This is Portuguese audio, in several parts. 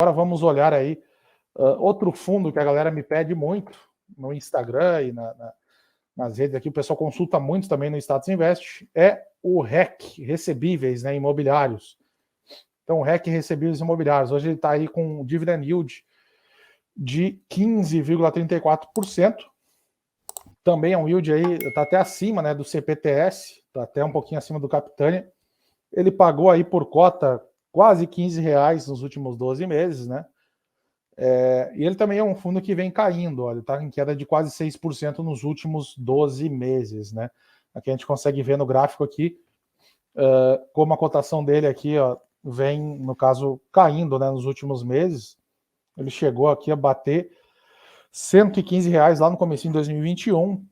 Agora vamos olhar aí outro fundo que a galera me pede muito no Instagram e nas redes aqui, o pessoal consulta muito também no Status Invest, é o REC, recebíveis, né, imobiliários. Então, o REC recebíveis imobiliários, hoje ele está aí com um dividend yield de 15,34%. Também é um yield aí, está até acima, né, do CPTS, está até um pouquinho acima do Capitânia. Ele pagou aí por cota quase R$15 nos últimos 12 meses, né? E ele também é um fundo que vem caindo, olha, está em queda de quase 6% nos últimos 12 meses, né? Aqui a gente consegue ver no gráfico aqui como a cotação dele aqui, ó, vem, no caso, caindo, né, nos últimos meses. Ele chegou aqui a bater R$115 lá no começo de 2021,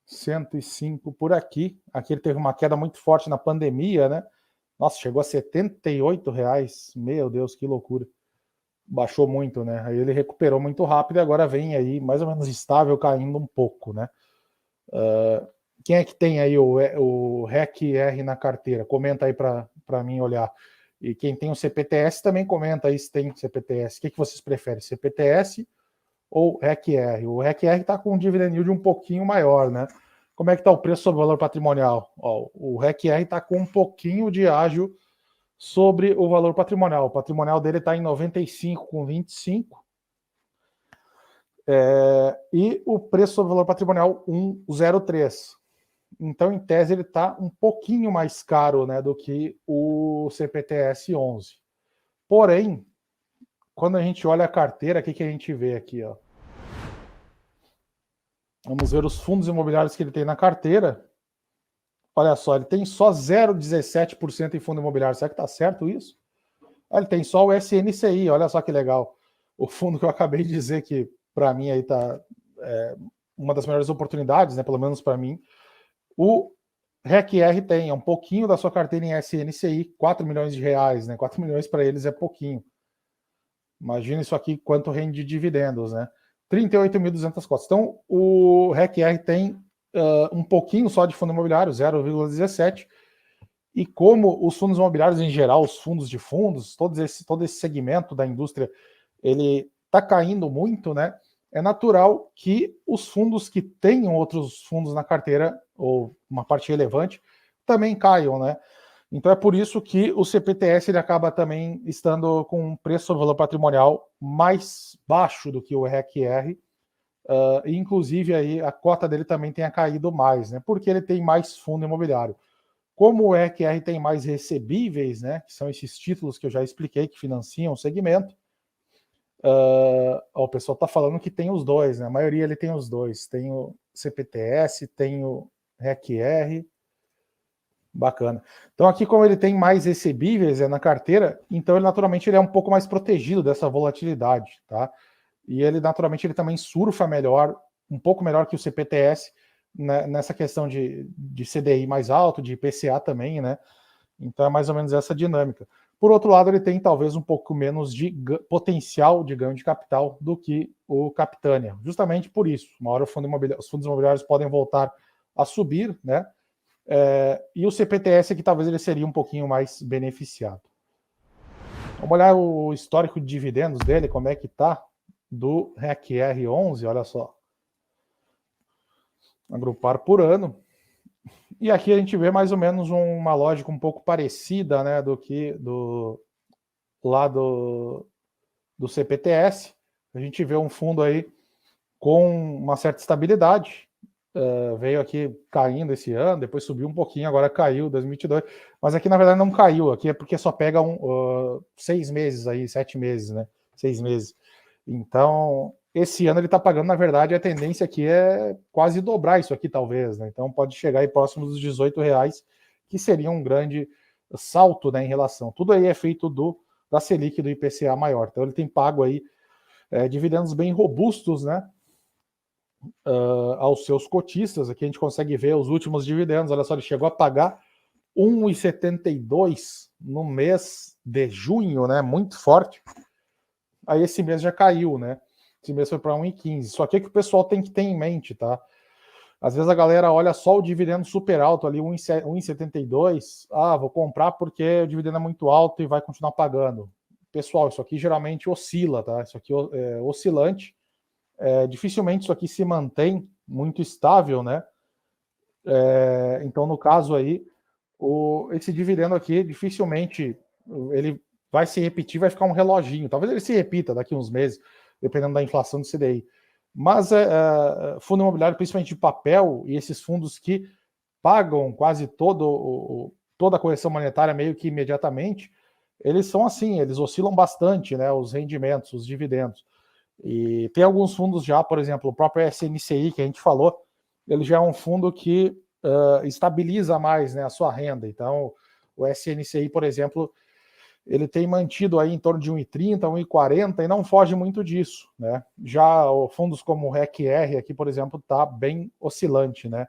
105 por aqui. Aqui ele teve uma queda muito forte na pandemia, né? Nossa, chegou a R$78. Meu Deus, que loucura. Baixou muito, né? Aí ele recuperou muito rápido e agora vem aí mais ou menos estável, caindo um pouco, né? Quem é que tem aí o REC-R na carteira? Comenta aí para mim olhar. E quem tem o CPTS também comenta aí se tem CPTS. O que vocês preferem, CPTS ou REC-R? O REC-R está com um dividend yield um pouquinho maior, né? Como é que está o preço sobre o valor patrimonial? Ó, o REC-R está com um pouquinho de ágio sobre o valor patrimonial. O patrimonial dele está em 95,25. E o preço sobre o valor patrimonial 1,03. Então, em tese, ele está um pouquinho mais caro, né, do que o CPTS 11. Porém, quando a gente olha a carteira, o que a gente vê aqui? Ó? Vamos ver os fundos imobiliários que ele tem na carteira. Olha só, ele tem só 0,17% em fundo imobiliário. Será que está certo isso? Ele tem só o SNCI, olha só que legal. O fundo que eu acabei de dizer que, para mim, aí está uma das melhores oportunidades, né, pelo menos para mim. O REC-R tem um pouquinho da sua carteira em SNCI, R$4 milhões, né? 4 milhões para eles é pouquinho. Imagina isso aqui, quanto rende de dividendos, né? 38.200 cotas. Então, o REC-R tem um pouquinho só de fundo imobiliário, 0,17. E como os fundos imobiliários em geral, os fundos de fundos, todo esse segmento da indústria, ele está caindo muito, né? É natural que os fundos que tenham outros fundos na carteira, ou uma parte relevante, também caiam, né? Então é por isso que o CPTS ele acaba também estando com um preço sobre valor patrimonial mais baixo do que o REC-R, e inclusive aí a cota dele também tenha caído mais, né? Porque ele tem mais fundo imobiliário. Como o REC-R tem mais recebíveis, né? Que são esses títulos que eu já expliquei que financiam o segmento. O pessoal está falando que tem os dois, né? A maioria ele tem os dois. Tem o CPTS, tem o REC-R. Bacana. Então aqui, como ele tem mais recebíveis na carteira, então ele naturalmente ele é um pouco mais protegido dessa volatilidade, tá? E ele naturalmente ele também surfa melhor, um pouco melhor que o CPTS, né, nessa questão de CDI mais alto, de IPCA também, né? Então é mais ou menos essa dinâmica. Por outro lado, ele tem talvez um pouco menos de potencial de ganho de capital do que o Capitânia. Justamente por isso, uma hora os fundos imobiliários podem voltar a subir, né? E o CPTS aqui talvez ele seria um pouquinho mais beneficiado. Vamos olhar o histórico de dividendos dele, como é que tá, do REC-R 11, olha só. Agrupar por ano. E aqui a gente vê mais ou menos uma lógica um pouco parecida, né, do que do CPTS. A gente vê um fundo aí com uma certa estabilidade. Veio aqui caindo esse ano, depois subiu um pouquinho, agora caiu 2022. Mas aqui na verdade não caiu, aqui é porque só pega 6 meses aí, 7 meses, né? 6 meses. Então, esse ano ele está pagando, na verdade, a tendência aqui é quase dobrar isso aqui, talvez, né? Então pode chegar aí próximo dos R$18, que seria um grande salto, né, em relação. Tudo aí é feito da Selic, do IPCA maior. Então ele tem pago aí dividendos bem robustos, né? Aos seus cotistas. Aqui a gente consegue ver os últimos dividendos. Olha só, ele chegou a pagar 1,72 no mês de junho, né? Muito forte. Aí esse mês já caiu, né? Esse mês foi para 1,15. Só que o pessoal tem que ter em mente, tá? Às vezes a galera olha só o dividendo super alto ali, 1,72. Vou comprar porque o dividendo é muito alto e vai continuar pagando. pessoal, isso aqui geralmente oscila, tá? Isso aqui é oscilante. Dificilmente isso aqui se mantém muito estável, né? Então, no caso aí, esse dividendo aqui, dificilmente ele vai se repetir, vai ficar um reloginho. Talvez ele se repita daqui uns meses, dependendo da inflação do CDI. Mas fundo imobiliário, principalmente de papel, e esses fundos que pagam quase toda a correção monetária meio que imediatamente, eles são assim, eles oscilam bastante, né, os rendimentos, os dividendos. E tem alguns fundos já, por exemplo, o próprio SNCI que a gente falou, ele já é um fundo que estabiliza mais, né, a sua renda. Então, o SNCI, por exemplo, ele tem mantido aí em torno de 1,30, 1,40 e não foge muito disso, né? Já fundos como o REC-R aqui, por exemplo, está bem oscilante, né?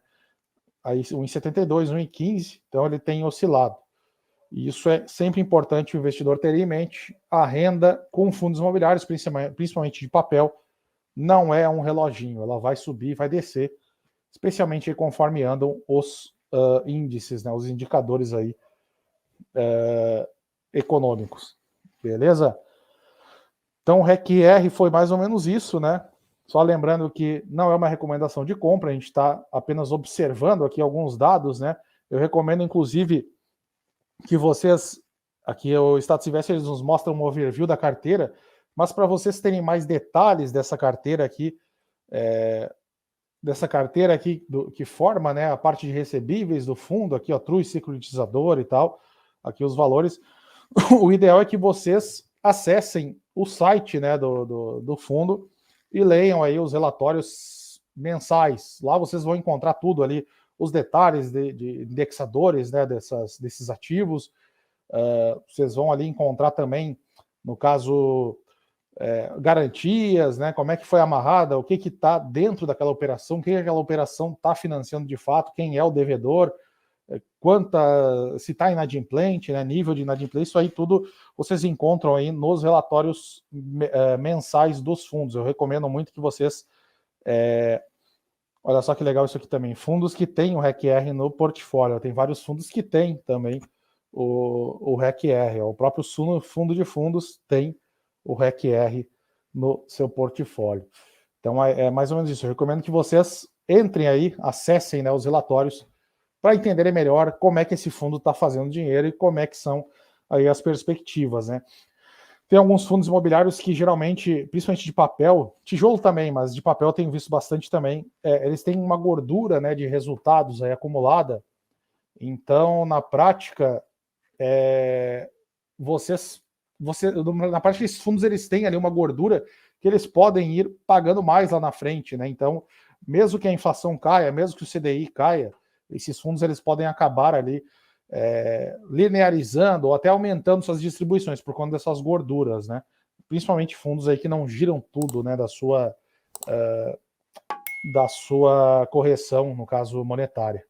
Aí 1,72, 1,15, então ele tem oscilado. E isso é sempre importante o investidor ter em mente. A renda com fundos imobiliários, principalmente de papel, não é um reloginho, ela vai subir, vai descer, especialmente conforme andam os índices, né, os indicadores aí econômicos. Beleza? Então o REC-R foi mais ou menos isso, né? Só lembrando que não é uma recomendação de compra, a gente está apenas observando aqui alguns dados, né? Eu recomendo, inclusive, que vocês, aqui o Status Invest, eles nos mostram um overview da carteira, mas para vocês terem mais detalhes dessa carteira aqui, que forma, né, a parte de recebíveis do fundo, aqui, ó, True Securitizador e tal, aqui os valores, o ideal é que vocês acessem o site, né, do fundo e leiam aí os relatórios mensais. Lá vocês vão encontrar tudo ali, os detalhes de indexadores, né, desses ativos. Vocês vão ali encontrar também, no caso, garantias, né, como é que foi amarrada, o que está dentro daquela operação, o que aquela operação está financiando de fato, quem é o devedor, se está inadimplente, né, nível de inadimplência, isso aí tudo vocês encontram aí nos relatórios mensais dos fundos. Eu recomendo muito que vocês olha só que legal isso aqui também, fundos que têm o REC-R no portfólio, tem vários fundos que têm também o REC-R, o próprio fundo de fundos tem o REC-R no seu portfólio. Então é mais ou menos isso, eu recomendo que vocês entrem aí, acessem, né, os relatórios para entenderem melhor como é que esse fundo está fazendo dinheiro e como é que são aí as perspectivas, né? Tem alguns fundos imobiliários que geralmente, principalmente de papel, tijolo também, mas de papel eu tenho visto bastante também, eles têm uma gordura, né, de resultados aí acumulada. Então, na prática, na parte desses fundos eles têm ali uma gordura que eles podem ir pagando mais lá na frente, né? Então, mesmo que a inflação caia, mesmo que o CDI caia, esses fundos eles podem acabar ali linearizando ou até aumentando suas distribuições por conta dessas gorduras, né? Principalmente fundos aí que não giram tudo, né, da sua correção, no caso monetária.